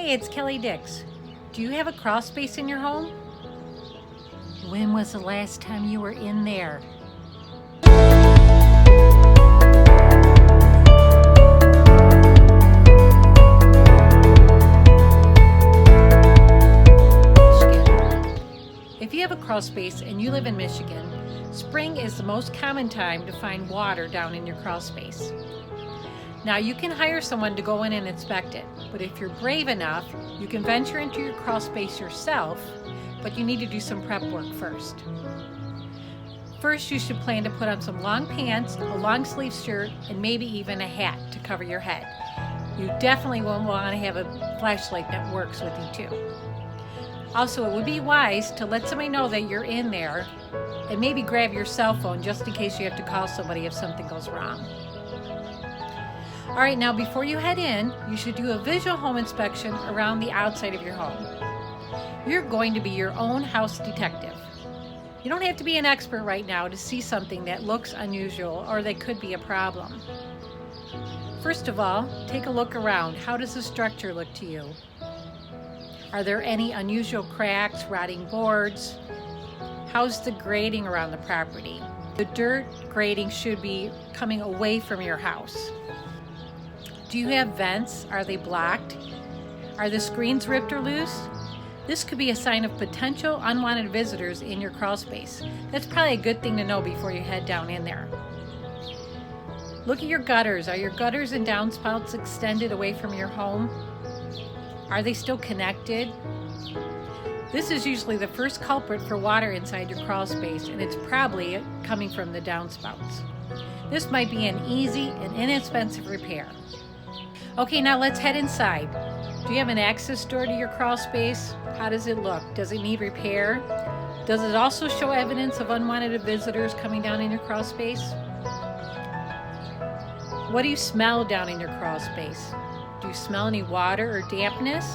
Hey, it's Kelly Dix. Do you have a crawl space in your home? When was the last time you were in there? If you have a crawl space and you live in Michigan, spring is the most common time to find water down in your crawl space. Now you can hire someone to go in and inspect it, but if you're brave enough, you can venture into your crawl space yourself, but you need to do some prep work first. First, you should plan to put on some long pants, a long sleeve shirt, and maybe even a hat to cover your head. You definitely will want to have a flashlight that works with you too. Also, it would be wise to let somebody know that you're in there and maybe grab your cell phone just in case you have to call somebody if something goes wrong. All right, now before you head in, you should do a visual home inspection around the outside of your home. You're going to be your own house detective. You don't have to be an expert right now to see something that looks unusual or that could be a problem. First of all, take a look around. How does the structure look to you? Are there any unusual cracks, rotting boards? How's the grading around the property? The dirt grading should be coming away from your house. Do you have vents? Are they blocked? Are the screens ripped or loose? This could be a sign of potential unwanted visitors in your crawl space. That's probably a good thing to know before you head down in there. Look at your gutters. Are your gutters and downspouts extended away from your home? Are they still connected? This is usually the first culprit for water inside your crawl space, and it's probably coming from the downspouts. This might be an easy and inexpensive repair. Okay, now let's head inside. Do you have an access door to your crawl space? How does it look? Does it need repair? Does it also show evidence of unwanted visitors coming down in your crawl space? What do you smell down in your crawl space? Do you smell any water or dampness?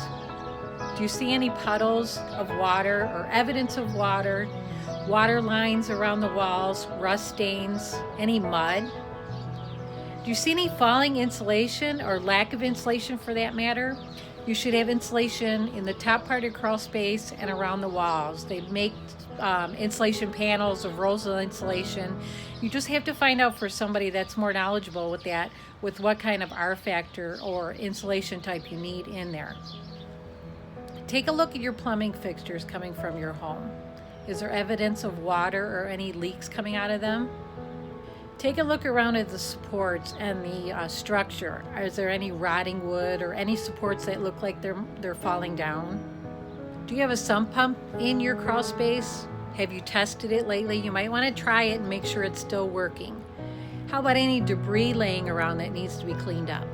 Do you see any puddles of water or evidence of water, water lines around the walls, rust stains, any mud? Do you see any falling insulation or lack of insulation for that matter? You should have insulation in the top part of your crawl space and around the walls. They make insulation panels of rolls of insulation. You just have to find out for somebody that's more knowledgeable with that, with what kind of R factor or insulation type you need in there. Take a look at your plumbing fixtures coming from your home. Is there evidence of water or any leaks coming out of them? Take a look around at the supports and the structure. Is there any rotting wood or any supports that look like they're falling down? Do you have a sump pump in your crawl space? Have you tested it lately? You might want to try it and make sure it's still working. How about any debris laying around that needs to be cleaned up?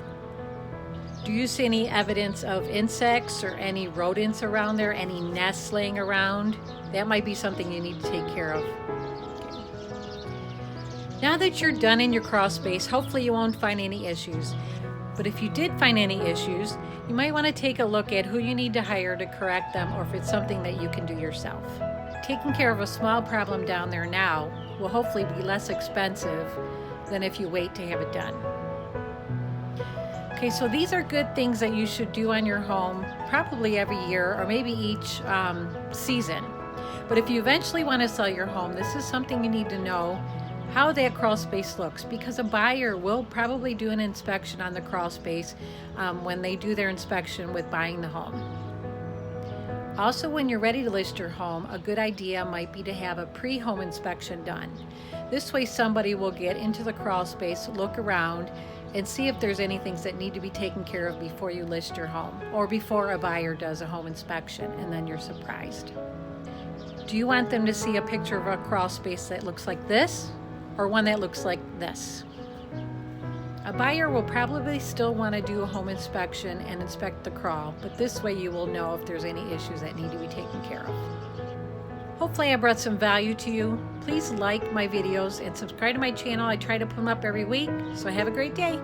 Do you see any evidence of insects or any rodents around there, any nests laying around? That might be something you need to take care of. Now that you're done in your crawl space, hopefully you won't find any issues. But if you did find any issues, you might want to take a look at who you need to hire to correct them or if it's something that you can do yourself. Taking care of a small problem down there now will hopefully be less expensive than if you wait to have it done. Okay, so these are good things that you should do on your home probably every year or maybe each season. But if you eventually want to sell your home, this is something you need to know how that crawl space looks, because a buyer will probably do an inspection on the crawl space when they do their inspection with buying the home. Also, when you're ready to list your home, a good idea might be to have a pre-home inspection done. This way somebody will get into the crawl space, look around, and see if there's any things that need to be taken care of before you list your home or before a buyer does a home inspection and then you're surprised. Do you want them to see a picture of a crawl space that looks like this or one that looks like this? A buyer will probably still want to do a home inspection and inspect the crawl, but this way you will know if there's any issues that need to be taken care of. Hopefully I brought some value to you. Please like my videos and subscribe to my channel. I try to put them up every week, so have a great day.